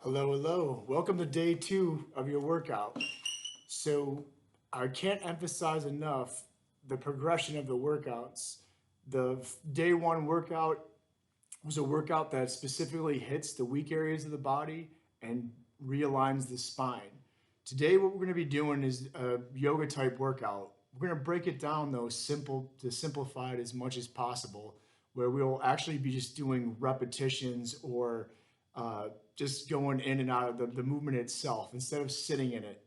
Hello, hello. Welcome to day 2 of your workout. So, I can't emphasize enough the progression of the workouts. The day 1 workout was a workout that specifically hits the weak areas of the body and realigns the spine. Today, what we're going to be doing is a yoga type workout. We're going to break it down though, to simplify it as much as possible, where we'll actually be just doing repetitions or just going in and out of the movement itself instead of sitting in it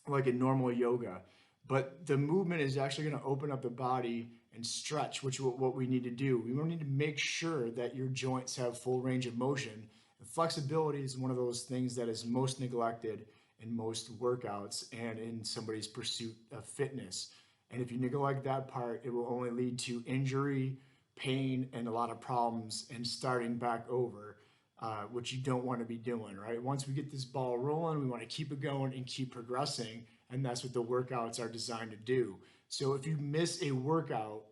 like in normal yoga. But the movement is actually going to open up the body and stretch, which is what we need to do. We need to make sure that your joints have full range of motion. And flexibility is one of those things that is most neglected in most workouts and in somebody's pursuit of fitness. And if you neglect that part, it will only lead to injury, pain, and a lot of problems and starting back over, which you don't want to be doing, right? Once we get this ball rolling, we want to keep it going and keep progressing. And that's what the workouts are designed to do. So if you miss a workout,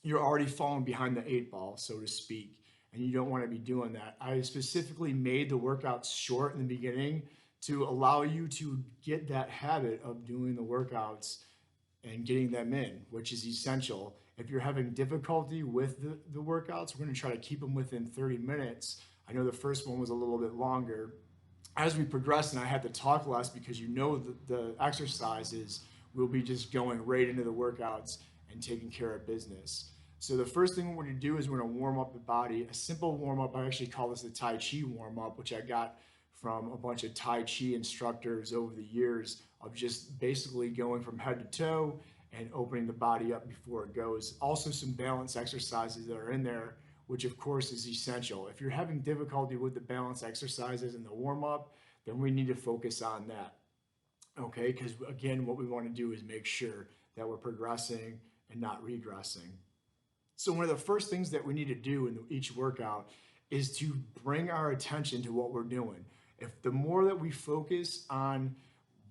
you're already falling behind the 8 ball, so to speak, and you don't want to be doing that. I specifically made the workouts short in the beginning to allow you to get that habit of doing the workouts and getting them in, which is essential. If you're having difficulty with the workouts, we're going to try to keep them within 30 minutes. I know the first one was a little bit longer. As we progress, and I had to talk less because the exercises will be just going right into the workouts and taking care of business. So the first thing we're going to do is we're going to warm up the body. A simple warm up, I actually call this the Tai Chi Warm Up, which I got from a bunch of Tai Chi instructors over the years of just basically going from head to toe and opening the body up before it goes. Also some balance exercises that are in there, which of course is essential. If you're having difficulty with the balance exercises and the warm up, then we need to focus on that. Okay, because again, what we want to do is make sure that we're progressing and not regressing. So one of the first things that we need to do in each workout is to bring our attention to what we're doing. If the more that we focus on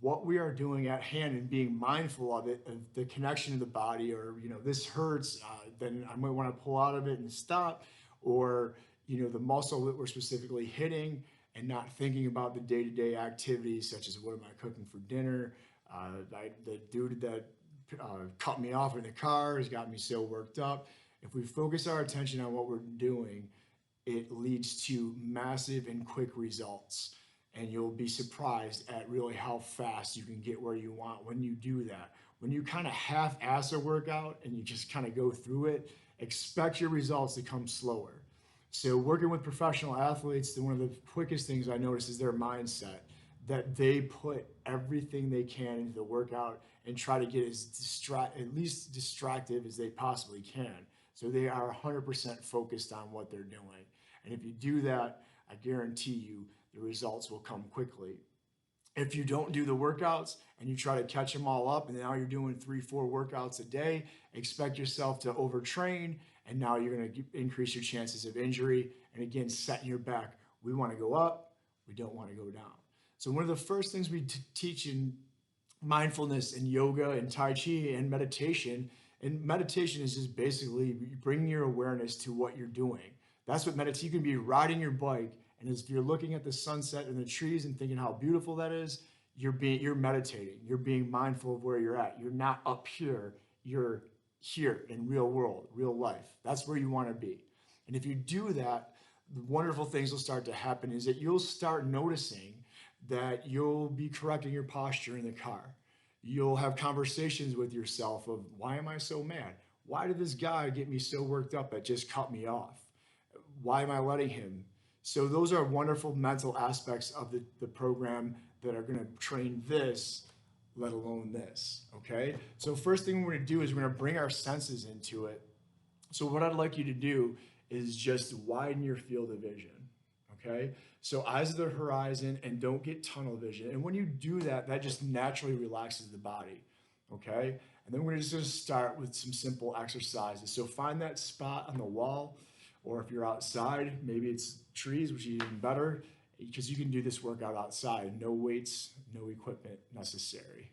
what we are doing at hand and being mindful of it, of the connection to the body, or this hurts, then I might want to pull out of it and stop, or the muscle that we're specifically hitting, and not thinking about the day-to-day activities such as what am I cooking for dinner. The dude that cut me off in the car has got me so worked up. If we focus our attention on what we're doing, it leads to massive and quick results. And you'll be surprised at really how fast you can get where you want when you do that. When you kind of half-ass a workout and you just kind of go through it, expect your results to come slower. So working with professional athletes, one of the quickest things I notice is their mindset, that they put everything they can into the workout and try to get at least distracted as they possibly can. So they are 100% focused on what they're doing. And if you do that, I guarantee you the results will come quickly. If you don't do the workouts and you try to catch them all up and now you're doing 3-4 workouts a day, expect yourself to overtrain, and now you're going to increase your chances of injury. And again, setting your back. We want to go up, we don't want to go down. So one of the first things we teach in mindfulness and yoga and Tai Chi and meditation is just basically bringing your awareness to what you're doing. That's what meditation. You can be riding your bike, and if you're looking at the sunset and the trees and thinking how beautiful that is, you're meditating. You're being mindful of where you're at. You're not up here. You're here in real world, real life. That's where you want to be. And if you do that, the wonderful things will start to happen is that you'll start noticing that you'll be correcting your posture in the car. You'll have conversations with yourself of, why am I so mad? Why did this guy get me so worked up that just cut me off? Why am I letting him? So those are wonderful mental aspects of the program that are going to train this, let alone this, okay? So first thing we're going to do is we're going to bring our senses into it. So what I'd like you to do is just widen your field of vision, okay? So eyes to the horizon and don't get tunnel vision. And when you do that, that just naturally relaxes the body, okay? And then we're just going to start with some simple exercises. So find that spot on the wall, or if you're outside, maybe it's trees, which is even better, because you can do this workout outside. No weights, no equipment necessary.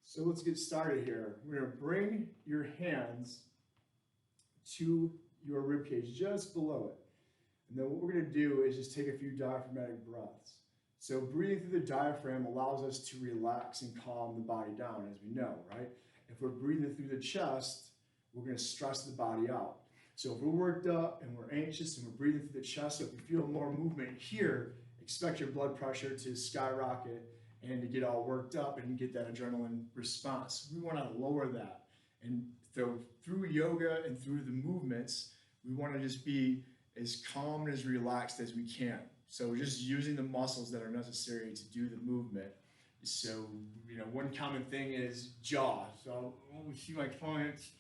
So let's get started here. We're going to bring your hands to your rib cage, just below it. And then what we're going to do is just take a few diaphragmatic breaths. So breathing through the diaphragm allows us to relax and calm the body down, as we know, right? If we're breathing through the chest, we're going to stress the body out. So if we're worked up and we're anxious and we're breathing through the chest, so if you feel more movement here, expect your blood pressure to skyrocket and to get all worked up and get that adrenaline response. We want to lower that. And so through yoga and through the movements, we want to just be as calm and as relaxed as we can. So we're just using the muscles that are necessary to do the movement. So, one common thing is jaw. So we see my clients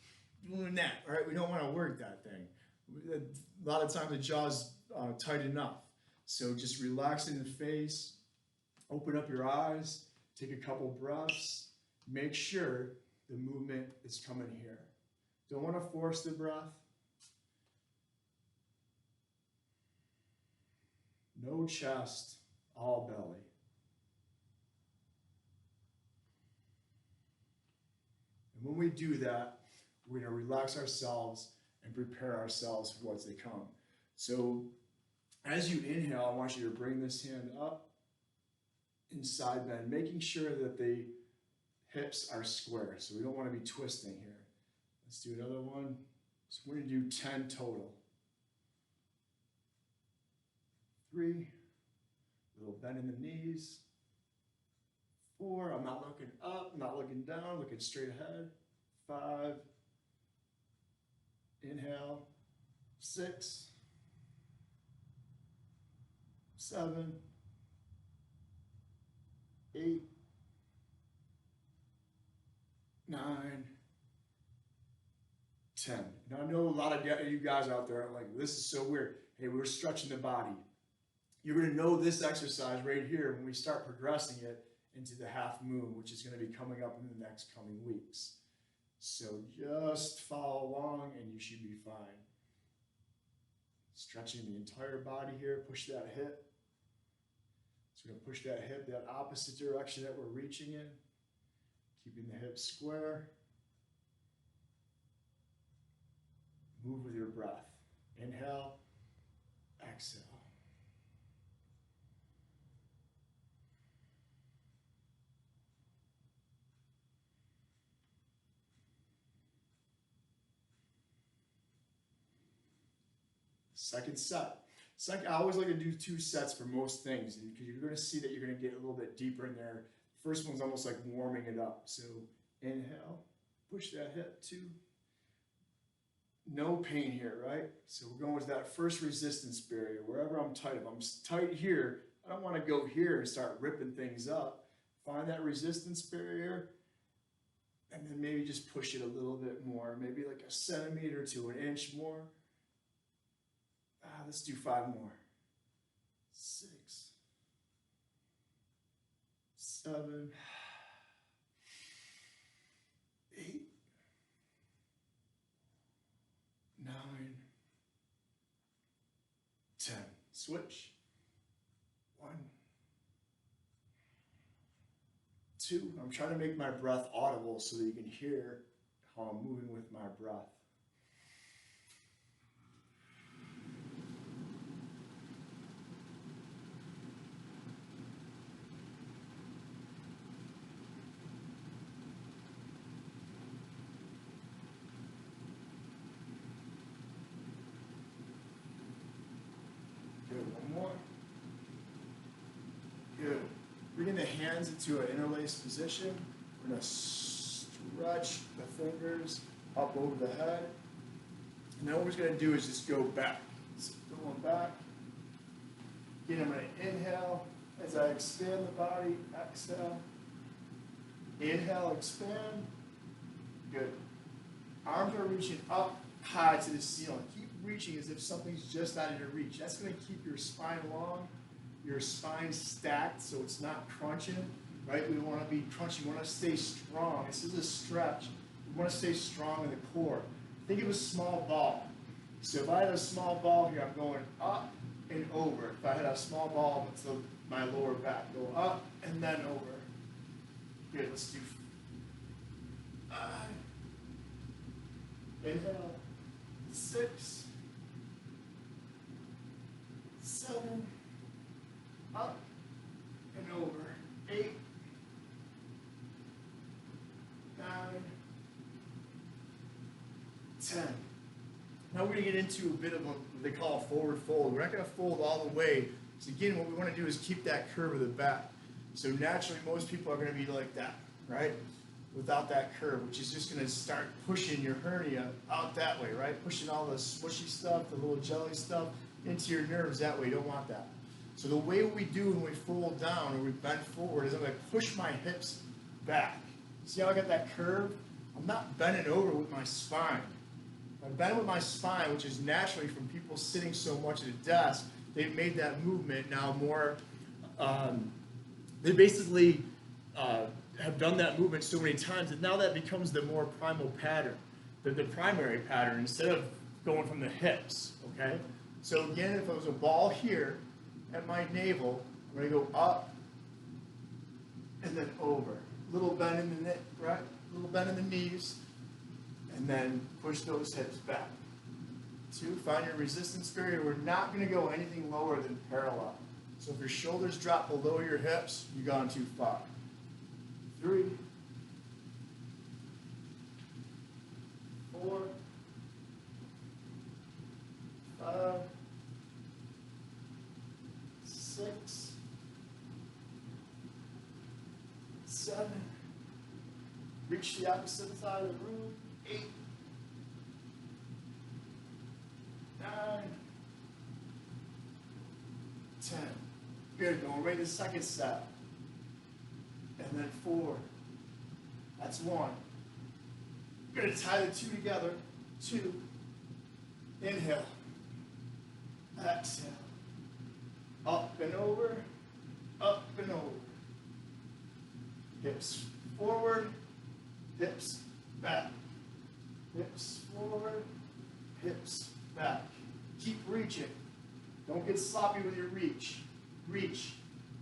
doing that, right? We don't want to work that thing. A lot of times the jaw's tight enough. So just relax in the face, open up your eyes, take a couple breaths, make sure the movement is coming here. Don't want to force the breath. No chest, all belly. And when we do that, we're going to relax ourselves and prepare ourselves for what's to come. So as you inhale, I want you to bring this hand up in side bend, making sure that the hips are square. So we don't want to be twisting here. Let's do another one. So we're going to do 10 total. 3, little bend in the knees. 4, I'm not looking up, not looking down, looking straight ahead. 5, inhale. 6, 7, 8, 9, 10. Now I know a lot of you guys out there are like, this is so weird. Hey, we're stretching the body. You're going to know this exercise right here when we start progressing it into the half moon, which is going to be coming up in the next coming weeks. So just follow along and you should be fine. Stretching the entire body here, push that hip. So we're going to push that hip that opposite direction that we're reaching in, keeping the hips square. Move with your breath. Inhale, exhale. Second set. I always like to do 2 sets for most things because you're going to see that you're going to get a little bit deeper in there. First one's almost like warming it up. So inhale, push that hip 2. No pain here, right? So we're going with that first resistance barrier. Wherever I'm tight, if I'm tight here, I don't want to go here and start ripping things up. Find that resistance barrier and then maybe just push it a little bit more, maybe like a centimeter to an inch more. Let's do 5 more. 6, 7, 8, 9, 10. Switch. 1, 2. I'm trying to make my breath audible so that you can hear how I'm moving with my breath. Bringing the hands into an interlaced position. We're going to stretch the fingers up over the head. And then what we're going to do is just go back. So going back. Again, I'm going to inhale as I expand the body. Exhale. Inhale, expand. Good. Arms are reaching up high to the ceiling. Keep reaching as if something's just out of your reach. That's going to keep your spine long. Your spine stacked so it's not crunching, right? We want to be crunching. We want to stay strong. This is a stretch. We want to stay strong in the core. Think of a small ball. So if I had a small ball here, I'm going up and over. If I had a small ball to my lower back, go up and then over. Good, let's do 5. Inhale. 6, 7, up and over, 8, 9, 10. Now we're going to get into a bit of what they call a forward fold. We're not going to fold all the way. So again, what we want to do is keep that curve of the back. So naturally, most people are going to be like that, right? Without that curve, which is just going to start pushing your hernia out that way, right? Pushing all the smushy stuff, the little jelly stuff into your nerves that way. You don't want that. So the way we do when we fold down or we bend forward is I'm going to push my hips back. See how I got that curve? I'm not bending over with my spine. If I bend with my spine, which is naturally from people sitting so much at a desk, they've made that movement now more, they basically have done that movement so many times that now that becomes the more primal pattern, the primary pattern, instead of going from the hips, okay? So again, if it was a ball here at my navel, I'm going to go up and then over. Little bend in the neck, right? Little bend in the knees, and then push those hips back. 2, find your resistance barrier. We're not going to go anything lower than parallel. So if your shoulders drop below your hips, you've gone too far. 3, 4, 5, 6, 7. Reach the opposite side of the room. 8, 9, 10. Good. Going right to the second step. And then 4. That's 1. We're going to tie the 2 together. 2. Inhale. Exhale. Up and over. Up and over. Hips forward. Hips back. Hips forward. Hips back. Keep reaching. Don't get sloppy with your reach. Reach.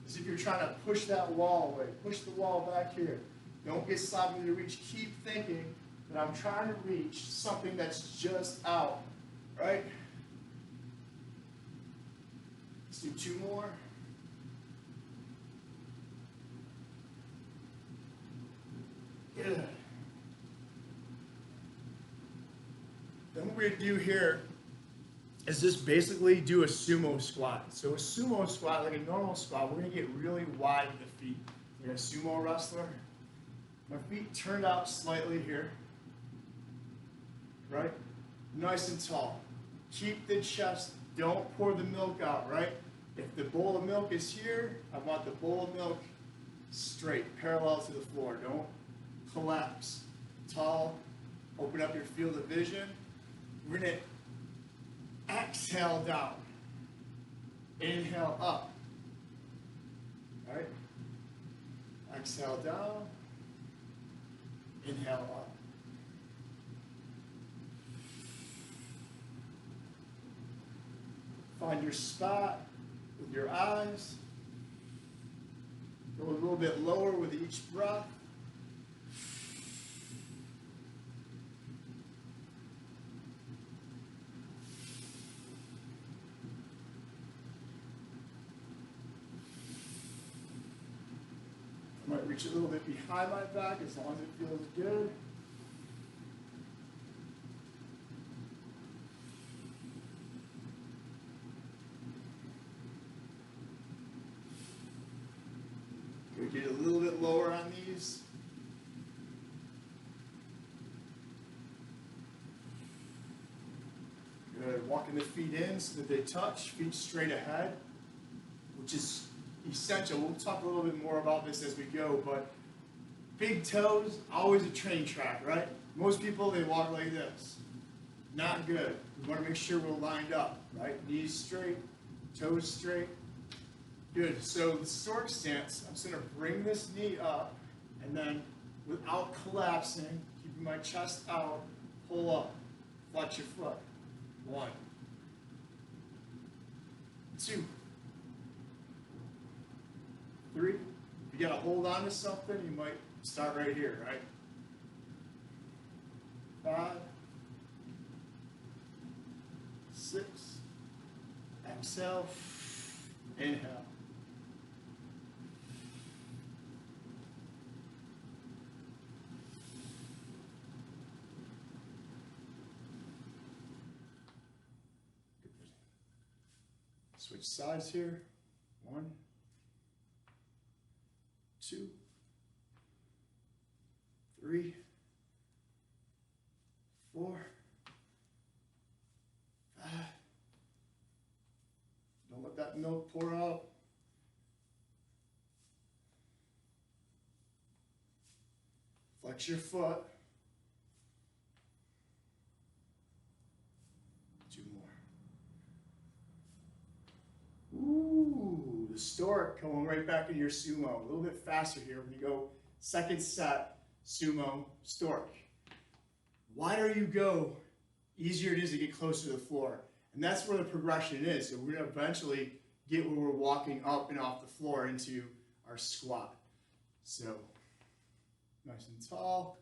As if you're trying to push that wall away. Push the wall back here. Don't get sloppy with your reach. Keep thinking that I'm trying to reach something that's just out. Right? Let's do 2 more. Good. Then what we're going to do here is just basically do a sumo squat. So a sumo squat, like a normal squat, we're going to get really wide with the feet. Like a sumo wrestler. My feet turned out slightly here. Right? Nice and tall. Keep the chest. Don't pour the milk out, right? If the bowl of milk is here, I want the bowl of milk straight, parallel to the floor. Don't collapse. Tall. Open up your field of vision. We're going to exhale down. Inhale up. All right? Exhale down. Inhale up. Find your spot with your eyes. Go a little bit lower with each breath. I might reach a little bit behind my back as long as it feels good. Get a little bit lower on these. Good. Walking the feet in so that they touch, feet straight ahead, which is essential. We'll talk a little bit more about this as we go, but big toes, always a train track, right? Most people, they walk like this. Not good. We want to make sure we're lined up, right? Knees straight, toes straight. Good. So the Stork Stance, I'm just going to bring this knee up, and then without collapsing, keeping my chest out, pull up, flex your foot. 1, 2, 3. If you got to hold on to something, you might start right here, right? 5, Exhale. Inhale. Switch sides here. 1, 2, 3, 4, 5. Don't let that milk pour out. Flex your foot. 2 more. Ooh, the stork going right back into your sumo. A little bit faster here. We're going to go second set, sumo, stork. Wider you go, easier it is to get closer to the floor. And that's where the progression is. So we're going to eventually get where we're walking up and off the floor into our squat. So nice and tall.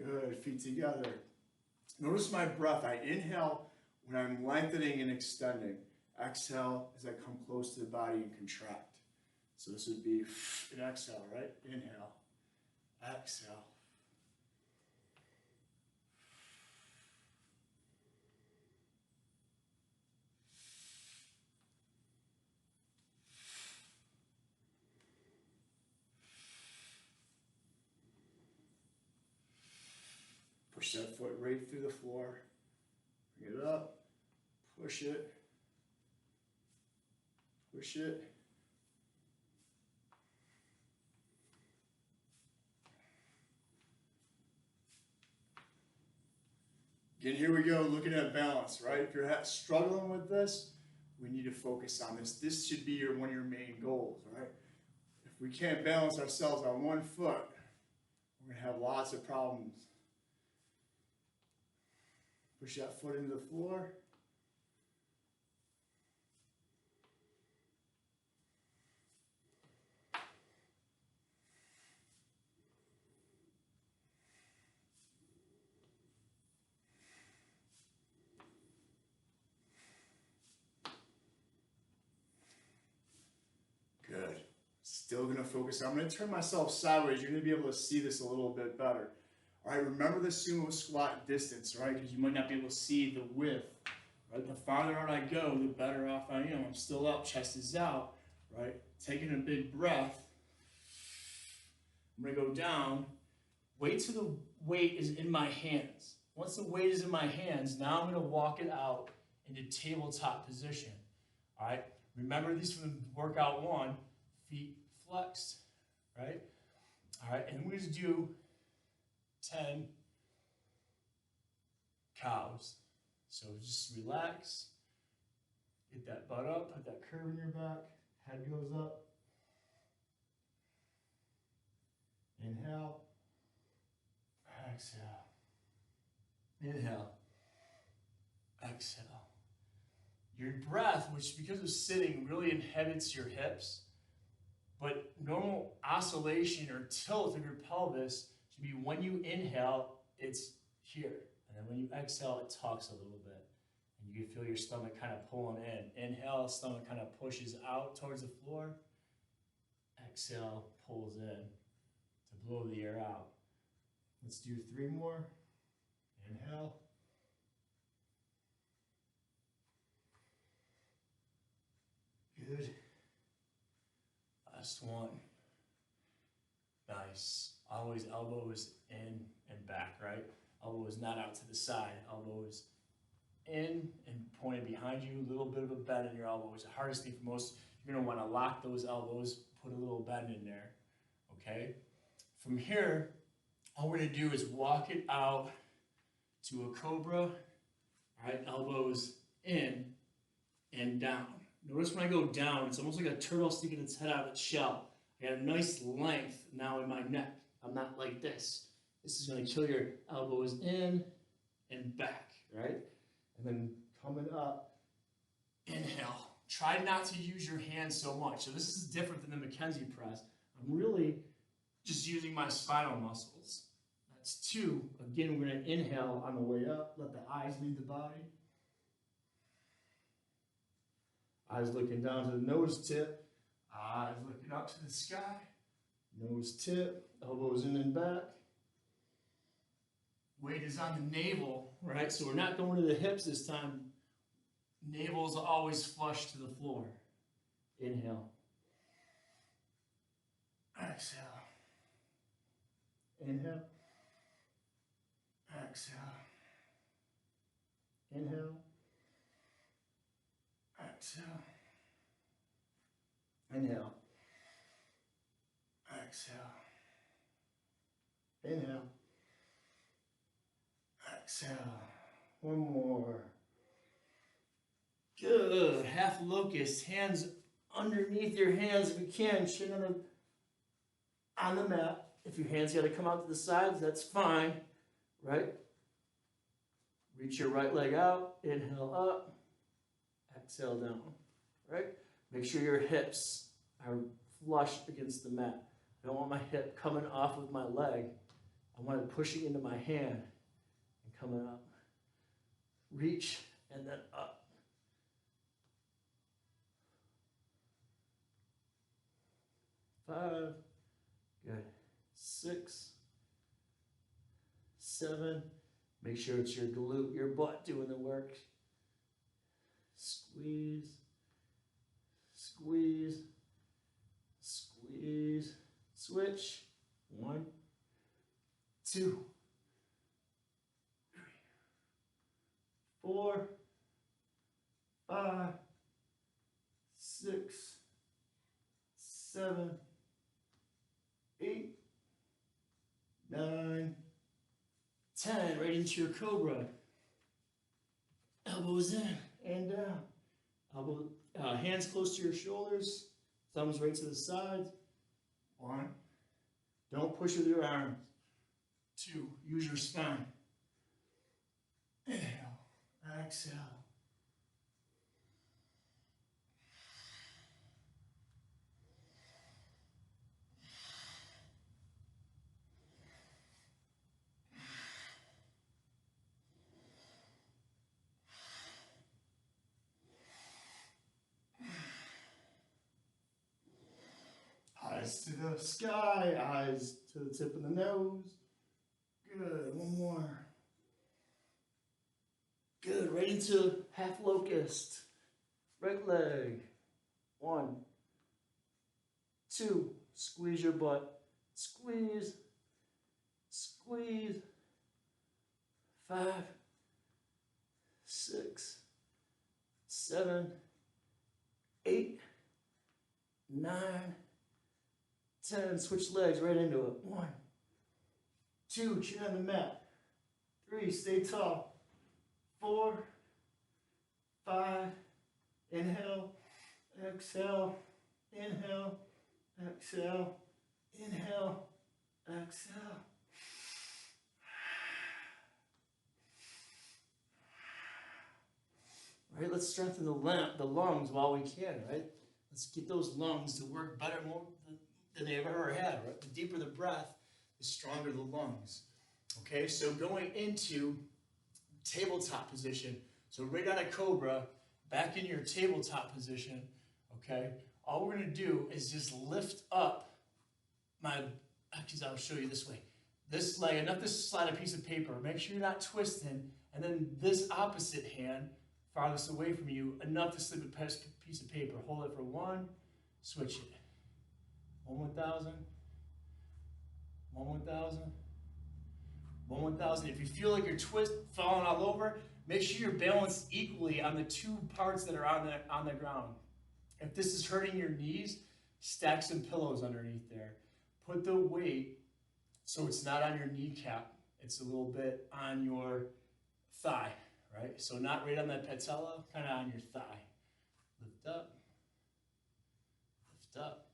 Good, feet together. Notice my breath. I inhale when I'm lengthening and extending. Exhale as I come close to the body and contract. So this would be an exhale, right? Inhale, exhale. Push that foot right through the floor. Bring it up. Push it. Push it. Again, here we go, looking at balance, right? If you're struggling with this, we need to focus on this. This should be one of your main goals, right? If we can't balance ourselves on one foot, we're going to have lots of problems. Push that foot into the floor. Good. Still going to focus. I'm going to turn myself sideways. You're going to be able to see this a little bit better. All right, remember the sumo squat distance, right? Because you might not be able to see the width, right? The farther out I go, the better off I am. I'm still up, chest is out, right? Taking a big breath. I'm going to go down. Wait till the weight is in my hands. Once the weight is in my hands, now I'm going to walk it out into tabletop position, all right? Remember these from workout 1, feet flexed, right? All right, and we're going to do 10 cows. So just relax, get that butt up, put that curve in your back, head goes up. Inhale, exhale, inhale, exhale. Your breath, which because of sitting really inhibits your hips, but normal oscillation or tilt of your pelvis should be when you inhale, it's here. And then when you exhale, it tucks a little bit. And you can feel your stomach kind of pulling in. Inhale, stomach kind of pushes out towards the floor. Exhale, pulls in to blow the air out. Let's do 3 more. Inhale. Good. Last one. Nice. Always elbows in and back, right? Elbows not out to the side. Elbows in and pointed behind you. A little bit of a bend in your elbows. The hardest thing for most, you're going to want to lock those elbows, put a little bend in there, okay? From here, all we're going to do is walk it out to a Cobra. All right, elbows in and down. Notice when I go down, it's almost like a turtle sticking its head out of its shell. I got a nice length now in my neck. I'm not like this. This is going to kill your elbows in and back, right? And then coming up, inhale. Try not to use your hands so much. So this is different than the Mackenzie press. I'm really just using my spinal muscles. That's 2. Again, we're going to inhale on the way up. Let the eyes lead the body. Eyes looking down to the nose tip. Eyes looking up to the sky. Nose tip. Elbows in and back. Weight is on the navel, right? So we're not going to the hips this time. Navel's always flush to the floor. Inhale. Exhale. Inhale. Exhale. Inhale. Exhale. Inhale. Exhale. Inhale. Exhale. One more. Good. Half locust. Hands underneath your hands if you can. Chin on the mat. If your hands got to come out to the sides, that's fine. Right? Reach your right leg out. Inhale up. Exhale down. Right? Make sure your hips are flush against the mat. I don't want my hip coming off with my leg. I want it pushing into my hand and coming up. Reach and then up. 5. Good. 6. 7. Make sure it's your glute, your butt doing the work. Squeeze. Squeeze. Squeeze. Switch. 1, 2, 3, 4, 5, 6, 7, 8, 9, 10. Right into your Cobra. Elbows in and down. Hands close to your shoulders. Thumbs right to the sides. 1. Don't push with your arms. 2. Use your spine. Inhale. Exhale. Eyes to the sky, eyes to the tip of the nose. Good, 1 more. Good, right into half locust. Right leg. 1, 2, squeeze your butt. Squeeze, squeeze. 5, 6, 7, 8, 9, 10. Switch legs right into it. 1, 2, chin on the mat. 3, stay tall. 4, 5, inhale, exhale, inhale, exhale, inhale, exhale. Right, let's strengthen the lungs while we can, right? Let's get those lungs to work better more than they've ever had, right? The deeper the breath, the stronger the lungs. Okay, so going into tabletop position. So right out of Cobra, back in your tabletop position, okay? All we're gonna do is just lift up actually I'll show you this way. This leg, enough to slide a piece of paper. Make sure you're not twisting. And then this opposite hand, farthest away from you, enough to slip a piece of paper. Hold it for 1, switch it. 1 1,000, 1 1,000, 1 1,000. If you feel like you're falling all over, make sure you're balanced equally on the 2 parts that are on the ground. If this is hurting your knees, stack some pillows underneath there. Put the weight so it's not on your kneecap. It's a little bit on your thigh, right? So not right on that patella, kind of on your thigh. Lift up, lift up.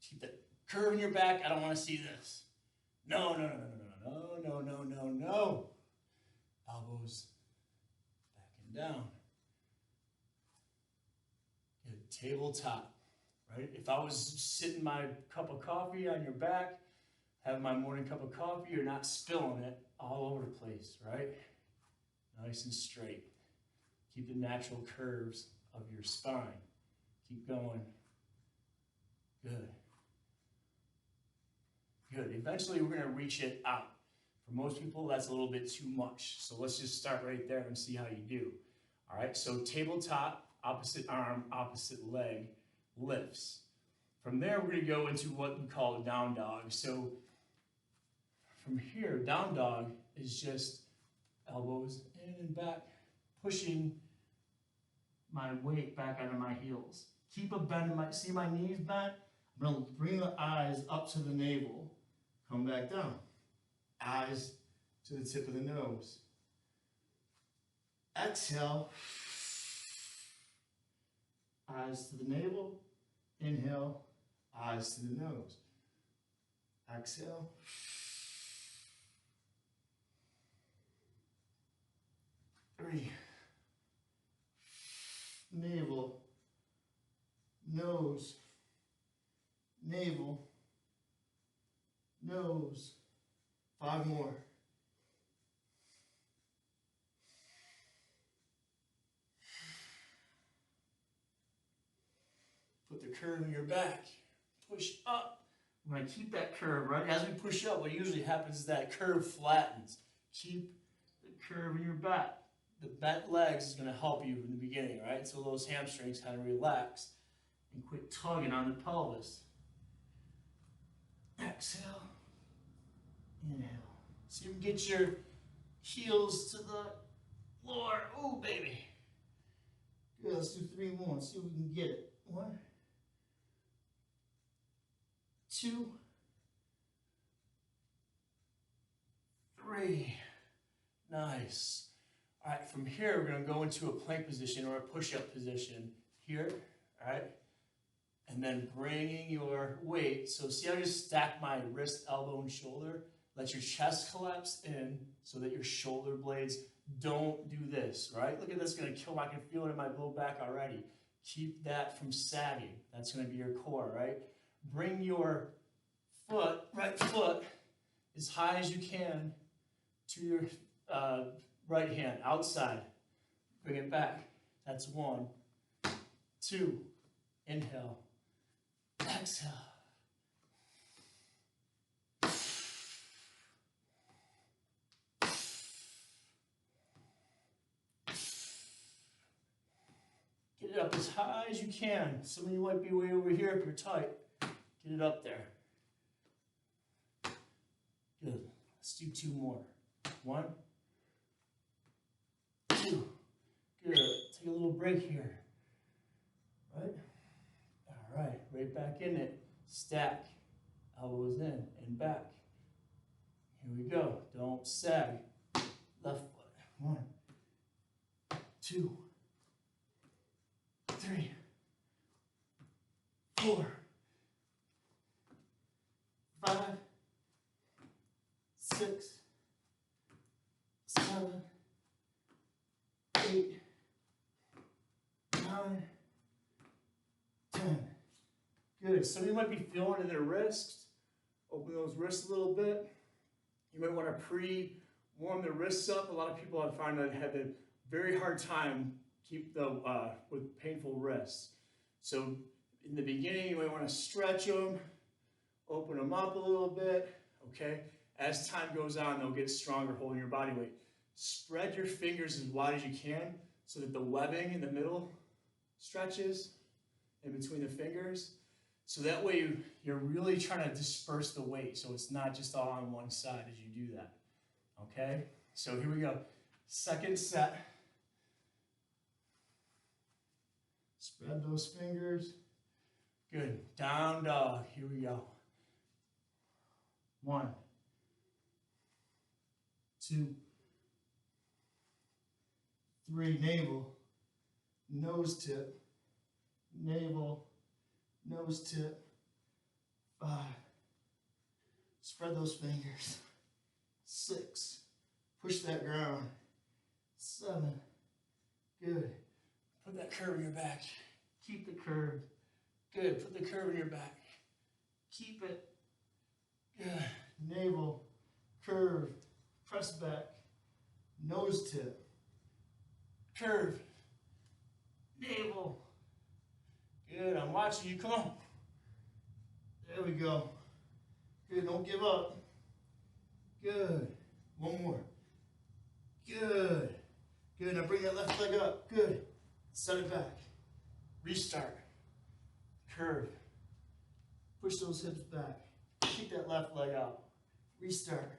Keep that curve in your back. I don't want to see this. No, no, no, no, no, no, no, no, no, no. Elbows back and down. Good. Tabletop, right? If I was sitting my cup of coffee on your back, have my morning cup of coffee, you're not spilling it all over the place, right? Nice and straight. Keep the natural curves of your spine. Keep going. Good. Good. Eventually, we're going to reach it out. For most people, that's a little bit too much. So let's just start right there and see how you do. All right, so tabletop, opposite arm, opposite leg, lifts. From there, we're going to go into what we call a down dog. So from here, down dog is just elbows in and back, pushing my weight back onto my heels. Keep a bend in my, see my knees bent? I'm going to bring the eyes up to the navel, come back down. Eyes to the tip of the nose. Exhale. Eyes to the navel. Inhale. Eyes to the nose. Exhale. Three. Navel. Nose. Navel. Nose. 5 more. Put the curve in your back. Push up. We're going to keep that curve, right? As we push up, what usually happens is that curve flattens. Keep the curve in your back. The bent legs is going to help you in the beginning, right? So those hamstrings kind of relax. And quit tugging on the pelvis. Exhale. Inhale. So you can get your heels to the floor. Oh, baby. Good, let's do 3 more. Let's see if we can get it. 1, 2, 3. Nice. All right, from here, we're going to go into a plank position or a push-up position here, all right? And then bringing your weight. So see how I just stack my wrist, elbow, and shoulder? Let your chest collapse in so that your shoulder blades don't do this, right? Look at this, going to kill me. I can feel it in my low back already. Keep that from sagging. That's going to be your core, right? Bring your foot, right foot, as high as you can to your right hand, outside. Bring it back. That's 1, 2, inhale, exhale. Get it up as high as you can. Some of you might be way over here if you're tight. Get it up there. Good. Let's do 2 more. 1, 2. Good. Take a little break here. Right? All right. Right back in it. Stack. Elbows in and back. Here we go. Don't sag. Left foot. 1, 2, 3, 4, 5, 6, 7, 8, 9, 10. Good. Some of you might be feeling in their wrists. Open those wrists a little bit. You might want to pre-warm the wrists up. A lot of people I find that have a very hard time keep the with painful wrists. So in the beginning, you might want to stretch them, open them up a little bit. Okay. As time goes on, they'll get stronger holding your body weight. Spread your fingers as wide as you can so that the webbing in the middle stretches in between the fingers. So that way you're really trying to disperse the weight so it's not just all on one side as you do that. Okay? So here we go. Second set. Spread those fingers. Good. Down dog. Here we go. 1, 2, 3, navel, nose tip, navel, nose tip. 5, spread those fingers. 6, push that ground. 7, good. Put that curve in your back. Keep the curve. Good. Put the curve in your back. Keep it. Good. Navel, curve, press back, nose tip, curve, navel. Good. I'm watching you. Come on. There we go. Good. Don't give up. Good. One more. Good. Good. Now bring that left leg up. Good. Set it back. Restart. Curve. Push those hips back. Kick that left leg out. Restart.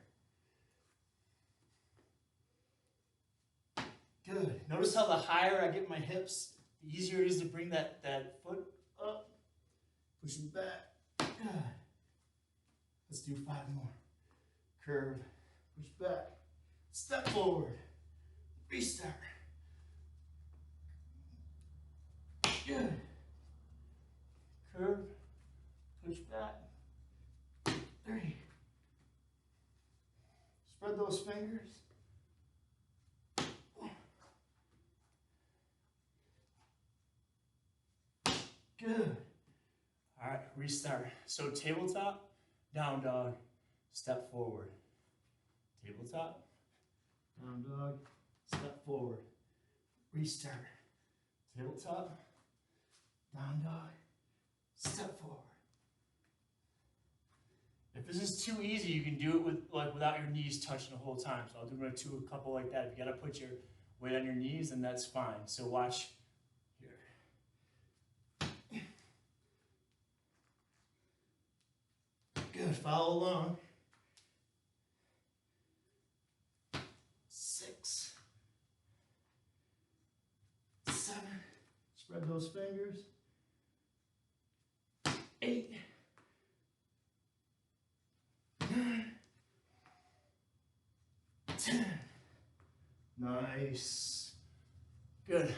Good. Notice how the higher I get my hips, the easier it is to bring that foot up. Push them back. Good. Let's do 5 more. Curve. Push back. Step forward. Restart. Good. Curve. Push back. 3. Spread those fingers. Good. All right, restart. So tabletop, down dog, step forward. Tabletop, down dog, step forward. Restart. Tabletop, down dog, step forward. If this is too easy, you can do it without your knees touching the whole time. So I'll do a couple like that. If you gotta put your weight on your knees, then that's fine. So watch here. Good. Follow along. 6, 7. Spread those fingers. 8. 9, 10. Nice. Good.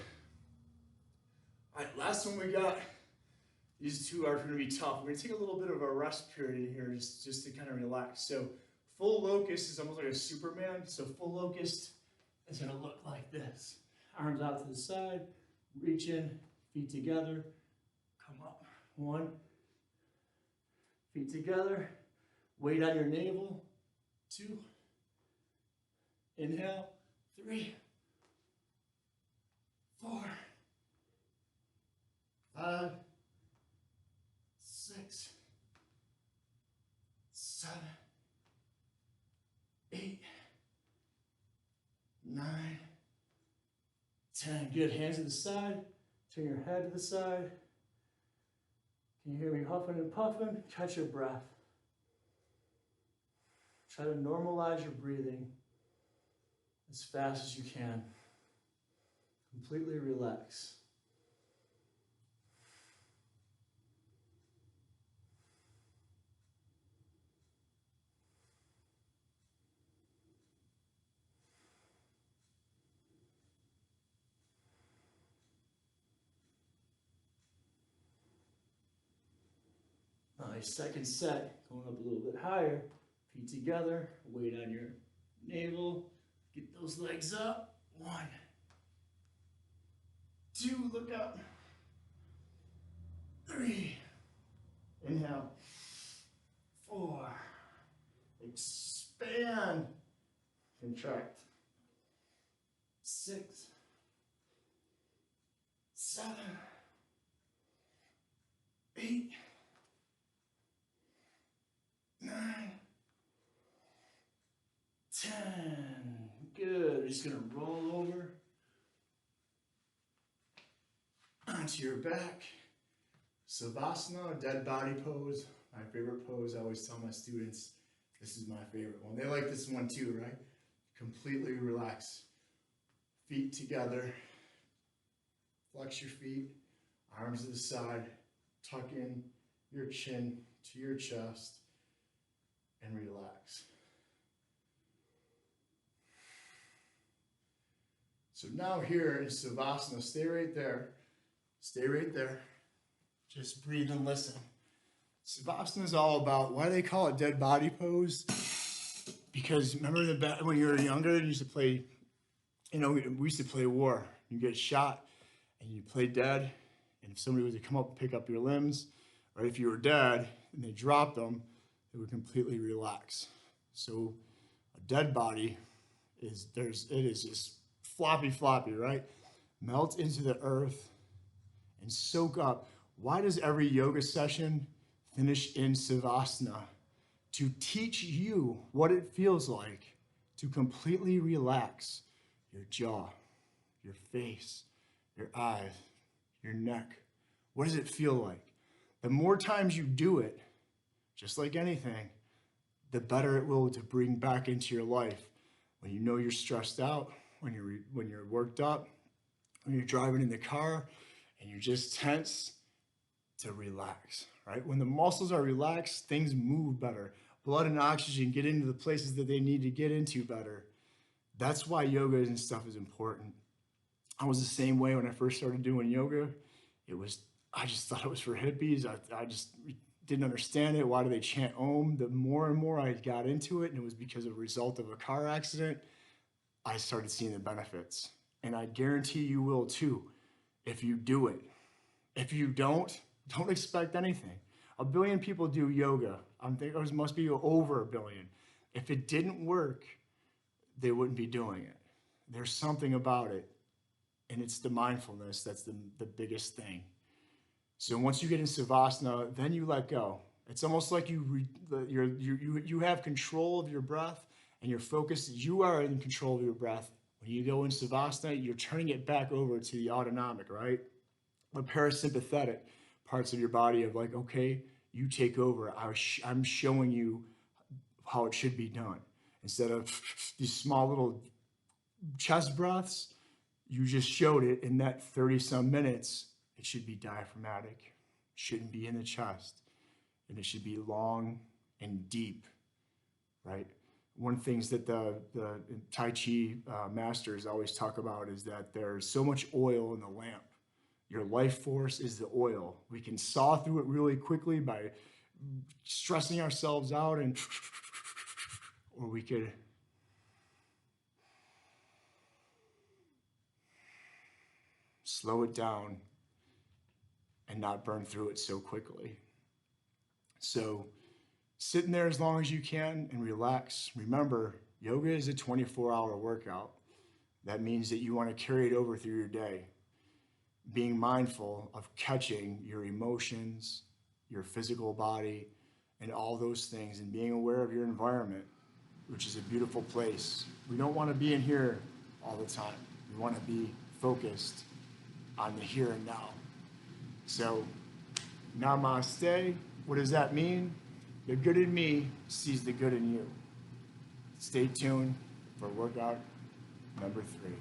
All right, last one we got. These two are going to be tough. We're going to take a little bit of a rest period in here just to kind of relax. So full locust is almost like a Superman. So full locust is going to look like this. Arms out to the side, reach in, feet together, come up. 1, feet together, weight on your navel. 2, inhale. 3, 4, 5, 6, 7, 8, 9, 10. Good. Hands to the side. Turn your head to the side. Can you hear me huffing and puffing? Catch your breath. Try to normalize your breathing as fast as you can. Completely relax. Nice. Second set, going up a little bit higher. Feet together, weight on your navel. Get those legs up. 1, 2, look up. 3, inhale. 4, expand, contract. 6, 7, 8, 9, 10. Good. We're just going to roll over onto your back. Savasana, dead body pose. My favorite pose. I always tell my students, this is my favorite one. They like this one too, right? Completely relax. Feet together. Flex your feet. Arms to the side. Tuck in your chin to your chest. And relax. So now here in Savasana, stay right there. Stay right there. Just breathe and listen. Savasana is all about, why do they call it dead body pose? Because remember when you were younger, you used to play, we used to play war. You get shot and you play dead. And if somebody was to come up and pick up your limbs, or if you were dead and they dropped them, they would completely relax. So a dead body it is just floppy, right? Melt into the earth and soak up. Why does every yoga session finish in Savasana? To teach you what it feels like to completely relax your jaw, your face, your eyes, your neck. What does it feel like? The more times you do it, just like anything, the better it will to bring back into your life. When you know you're stressed out, when you're worked up, when you're driving in the car and you're just tense, to relax, right? When the muscles are relaxed, things move better. Blood and oxygen get into the places that they need to get into better. That's why yoga and stuff is important. I was the same way when I first started doing yoga. I just thought it was for hippies. I just didn't understand it. Why do they chant Om? The more and more I got into it, and it was because of a result of a car accident, I started seeing the benefits. And I guarantee you will too, if you do it. If you don't expect anything. 1 billion people do yoga. I'm thinking there must be over 1 billion. If it didn't work, they wouldn't be doing it. There's something about it, and it's the mindfulness that's the biggest thing. So once you get in Savasana, then you let go. It's almost like you have control of your breath and your focus. You are in control of your breath. When you go in Savasana, you're turning it back over to the autonomic, right? The parasympathetic parts of your body of like, okay, you take over. I'm showing you how it should be done. Instead of these small little chest breaths, you just showed it in that 30-some minutes. It should be diaphragmatic. It shouldn't be in the chest. And it should be long and deep, right? One of the things that the Tai Chi masters always talk about is that there's so much oil in the lamp. Your life force is the oil. We can saw through it really quickly by stressing ourselves out, or we could slow it down and not burn through it so quickly. So sitting there as long as you can and relax. Remember, yoga is a 24-hour workout. That means that you want to carry it over through your day. Being mindful of catching your emotions, your physical body, and all those things, and being aware of your environment, which is a beautiful place. We don't want to be in here all the time. We want to be focused on the here and now. So, namaste. What does that mean? The good in me sees the good in you. Stay tuned for workout number 3.